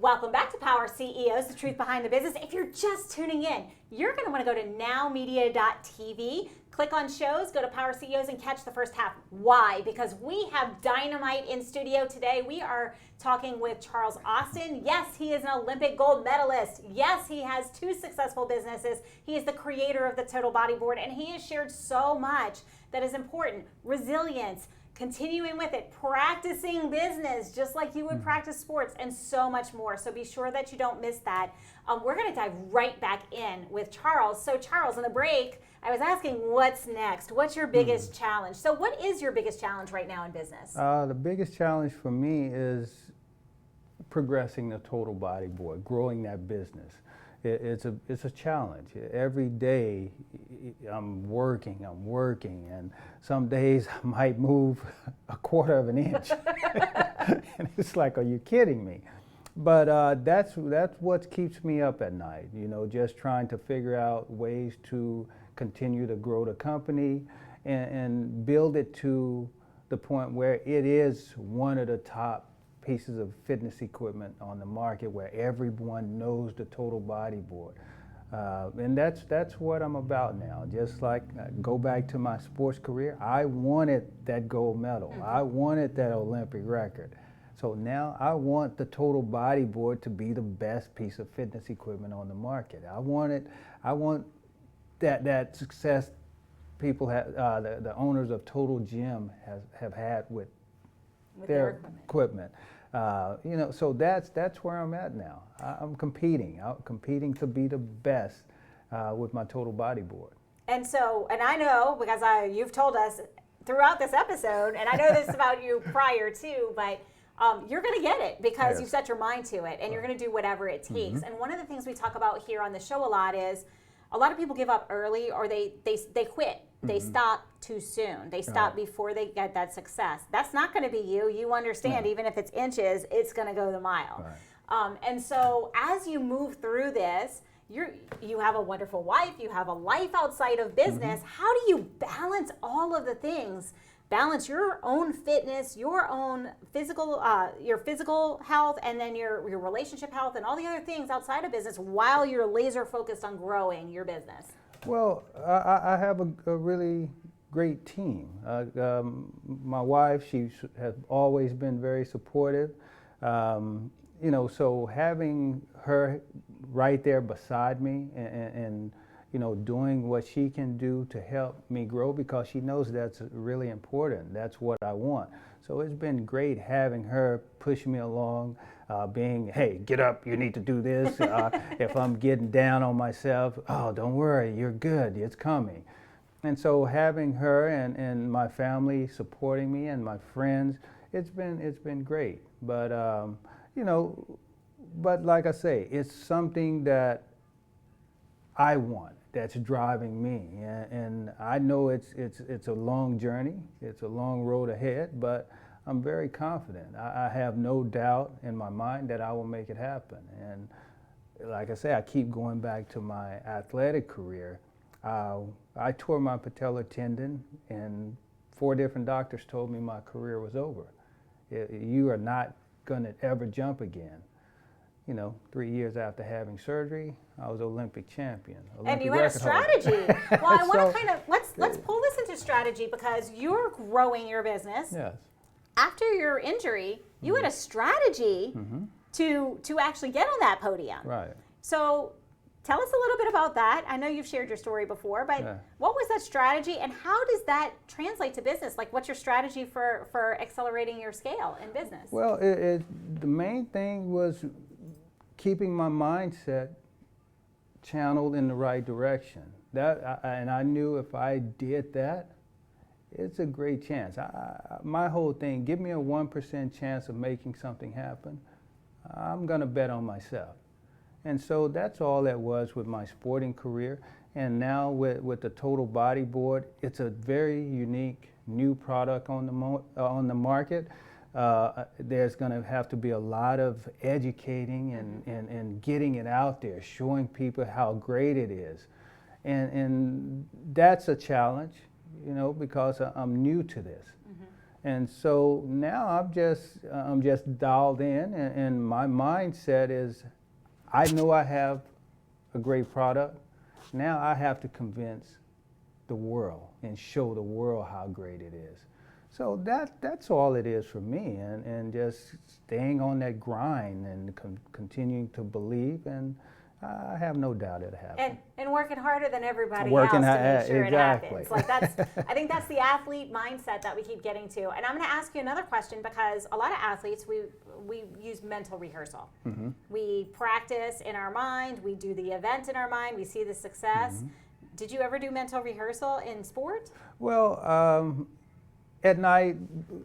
Welcome back to Power CEOs, the truth behind the business. If you're just tuning in, you're going to want to go to nowmedia.tv, click on shows, go to Power CEOs and catch the first half. Why? Because we have dynamite in studio today. We are talking with Charles Austin. Yes, he is an Olympic gold medalist. Yes, he has 2 successful businesses. He is the creator of the Total Body Board, and he has shared so much that is important. Resilience, continuing with it, practicing business just like you would practice sports, and so much more. So be sure that you don't miss that. We're going to dive right back in with Charles. So Charles, in the break, I was asking what's next? What's your biggest challenge? So what is your biggest challenge right now in business? The biggest challenge for me is progressing the Total Body Board, growing that business. It's a challenge. Every day I'm working, and some days I might move a quarter of an inch. And it's like, are you kidding me? But that's what keeps me up at night, just trying to figure out ways to continue to grow the company and build it to the point where it is one of the top pieces of fitness equipment on the market, where everyone knows the Total Body Board. And that's what I'm about now. Just like go back to my sports career, I wanted that gold medal. I wanted that Olympic record. So now I want the Total Body Board to be the best piece of fitness equipment on the market. I want that success people have, the owners of Total Gym have had with their equipment. So that's where I'm at now. I'm competing to be the best with my Total Body Board. And I know, because you've told us throughout this episode, and I know this about you prior too, but you're going to get it because you've set your mind to it, and you're going to do whatever it takes. And one of the things we talk about here on the show a lot is a lot of people give up early, or they quit. They stop too soon. They stop before they get that success. That's not going to be you. You understand, even if it's inches, it's going to go the mile. Right. And so as you move through this, you have a wonderful wife, you have a life outside of business. How do you balance all of the things? Balance your own fitness, your own physical health, and then your relationship health, and all the other things outside of business, while you're laser focused on growing your business? Well, I have a really great team. My wife, she has always been very supportive. So having her right there beside me and doing what she can do to help me grow, because she knows that's really important. That's what I want. So it's been great having her push me along, hey, get up, you need to do this. If I'm getting down on myself, oh, don't worry, you're good, it's coming. And so having her and my family supporting me, and my friends, it's been great. But but like I say, it's something that I want, that's driving me, and I know it's a long journey, it's a long road ahead, but I'm very confident. I have no doubt in my mind that I will make it happen. And like I say, I keep going back to my athletic career. I tore my patellar tendon, and 4 different doctors told me my career was over. You are not going to ever jump again. 3 years after having surgery, I was Olympic champion. And you had a strategy. Well, I want to let's pull this into strategy, because you're growing your business. Yes. After your injury, you had a strategy to actually get on that podium. Right. So tell us a little bit about that. I know you've shared your story before, but what was that strategy, and how does that translate to business? Like, what's your strategy for accelerating your scale in business? Well, the main thing was keeping my mindset channeled in the right direction. And I knew if I did that, it's a great chance. My whole thing, give me a 1% chance of making something happen, I'm going to bet on myself. And so that's all that was with my sporting career. And now with the Total Body Board, it's a very unique new product on the market. There's going to have to be a lot of educating and getting it out there, showing people how great it is. And that's a challenge, because I'm new to this. And so now I'm just dialed in, and my mindset is, I know I have a great product. Now I have to convince the world and show the world how great it is. So that's all it is for me, and just staying on that grind and continuing to believe, and I have no doubt it'll happen. And working harder than everybody Working else to make sure exactly. it happens. Like I think that's the athlete mindset that we keep getting to. And I'm going to ask you another question, because a lot of athletes, we use mental rehearsal. Mm-hmm. We practice in our mind. We do the event in our mind. We see the success. Mm-hmm. Did you ever do mental rehearsal in sport? Well, at night,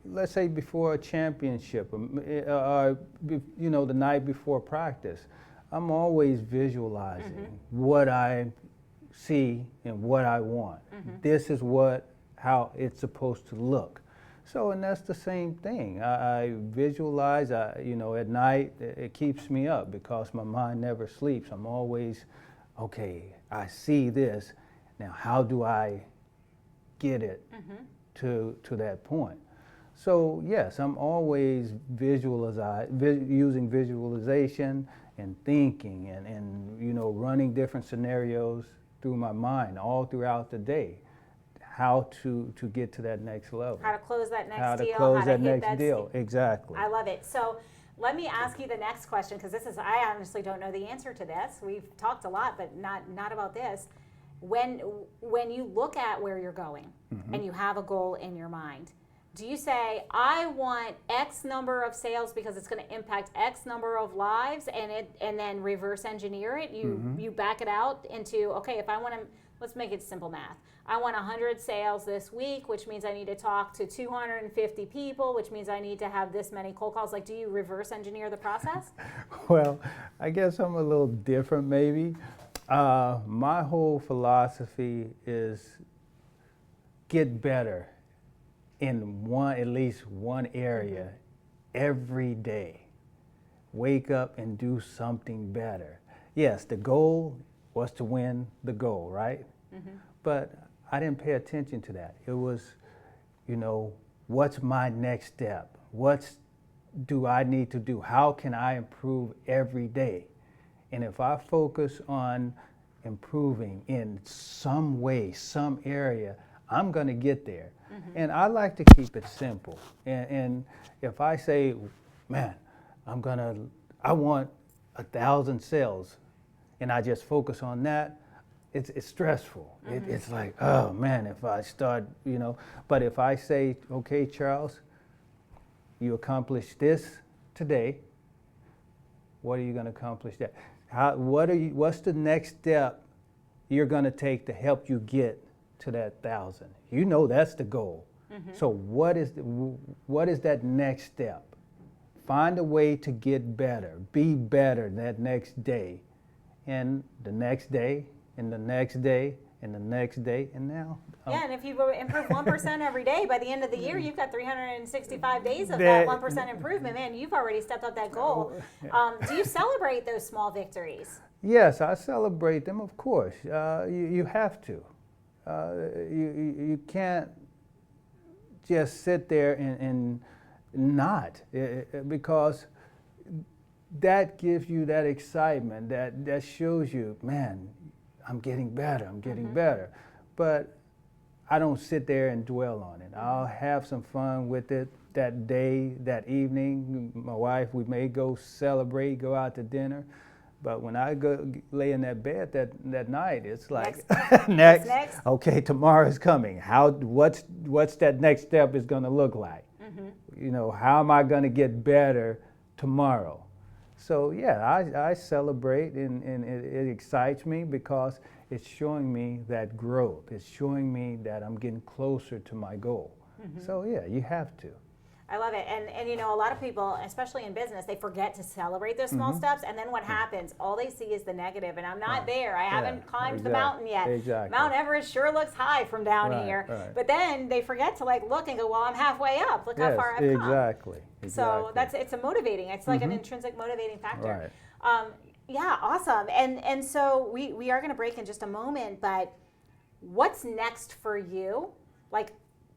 let's say before a championship, the night before practice, I'm always visualizing what I see and what I want. This is how it's supposed to look. So, and that's the same thing. I visualize, at night, it keeps me up because my mind never sleeps. I'm always, okay, I see this. Now, how do I get it to that point? So, yes, I'm always using visualization and thinking and running different scenarios through my mind all throughout the day, how to get to that next level. How to close that next deal. How to close that hit next deal, exactly. I love it. So let me ask you the next question, because I honestly don't know the answer to this. We've talked a lot, but not about this. When you look at where you're going and you have a goal in your mind, do you say, I want X number of sales because it's going to impact X number of lives, and then reverse engineer it? You back it out into, okay, if I want to, let's make it simple math. I want 100 sales this week, which means I need to talk to 250 people, which means I need to have this many cold calls. Like, do you reverse engineer the process? Well, I guess I'm a little different maybe. My whole philosophy is get better in at least one area every day. Wake up and do something better. Yes, the goal was to win the goal, right? But I didn't pay attention to that. It was, what's my next step? What do I need to do? How can I improve every day? And if I focus on improving in some way, some area, I'm going to get there. And I like to keep it simple. And if I say, man, I want 1,000 sales, and I just focus on that, it's stressful. It's like, oh man, if I start, But if I say, okay, Charles, you accomplished this today, what are you going to accomplish that? What's the next step you're going to take to help you get to that 1,000? That's the goal. So what is that next step? Find a way to get better, be better that next day, and the next day, and the next day, and the next day, and now. Yeah, and if you improve 1% every day, by the end of the year, you've got 365 days of that 1% improvement. Man, you've already stepped up that goal. Do you celebrate those small victories? Yes, I celebrate them, of course. You have to. You can't just sit there and not, because that gives you that excitement, that shows you, man, I'm getting better, I'm getting better. But I don't sit there and dwell on it. I'll have some fun with it that day, that evening. My wife, we may go celebrate, go out to dinner. But when I go lay in that bed that night, it's like, next. Okay, tomorrow's coming. What's that next step is going to look like? How am I going to get better tomorrow? So yeah, I celebrate, and it excites me because it's showing me that growth. It's showing me that I'm getting closer to my goal. So yeah, you have to. I love it. And a lot of people, especially in business, they forget to celebrate those small steps. And then what happens? All they see is the negative. And I'm not there. I haven't climbed the mountain yet. Mount Everest sure looks high from down here. But then they forget to look and go, well, I'm halfway up. Look how far I've come. Exactly. So it's a motivating. It's like an intrinsic motivating factor. Yeah, awesome. And so we are going to break in just a moment. But what's next for you?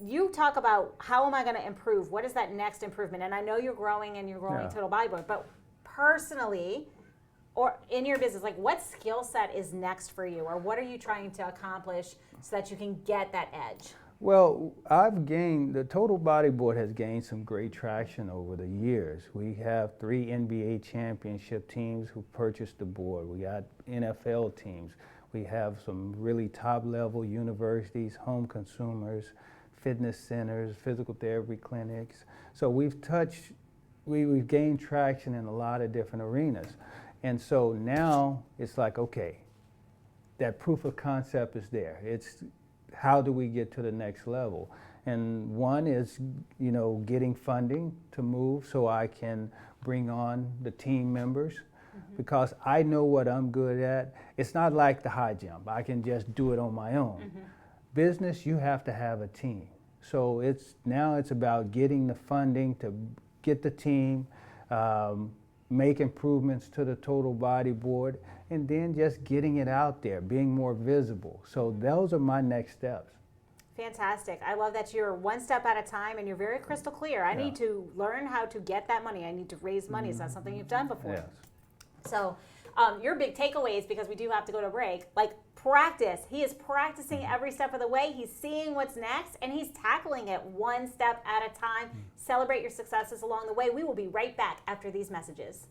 you talk about how am I going to improve? What is that next improvement? And I know you're growing and you're growing total body board, but personally or in your business, like what skill set is next for you, or what are you trying to accomplish so that you can get that edge? Well, the total bodyboard has gained some great traction over the years. We have 3 NBA championship teams who purchased the board. We got NFL teams. We have some really top level universities, home consumers, fitness centers, physical therapy clinics. So we've gained traction in a lot of different arenas. And so now it's like, okay, that proof of concept is there. It's how do we get to the next level? And one is, getting funding to move so I can bring on the team members, because I know what I'm good at. It's not like the high jump. I can just do it on my own. Business, you have to have a team. So it's about getting the funding to get the team, make improvements to the total body board, and then just getting it out there, being more visible. So those are my next steps. Fantastic. I love that you're one step at a time and you're very crystal clear. I need to learn how to get that money. I need to raise money. It's not something you've done before. Yes. So your big takeaways, because we do have to go to break, like practice. He is practicing every step of the way. He's seeing what's next and he's tackling it one step at a time. Celebrate your successes along the way. We will be right back after these messages.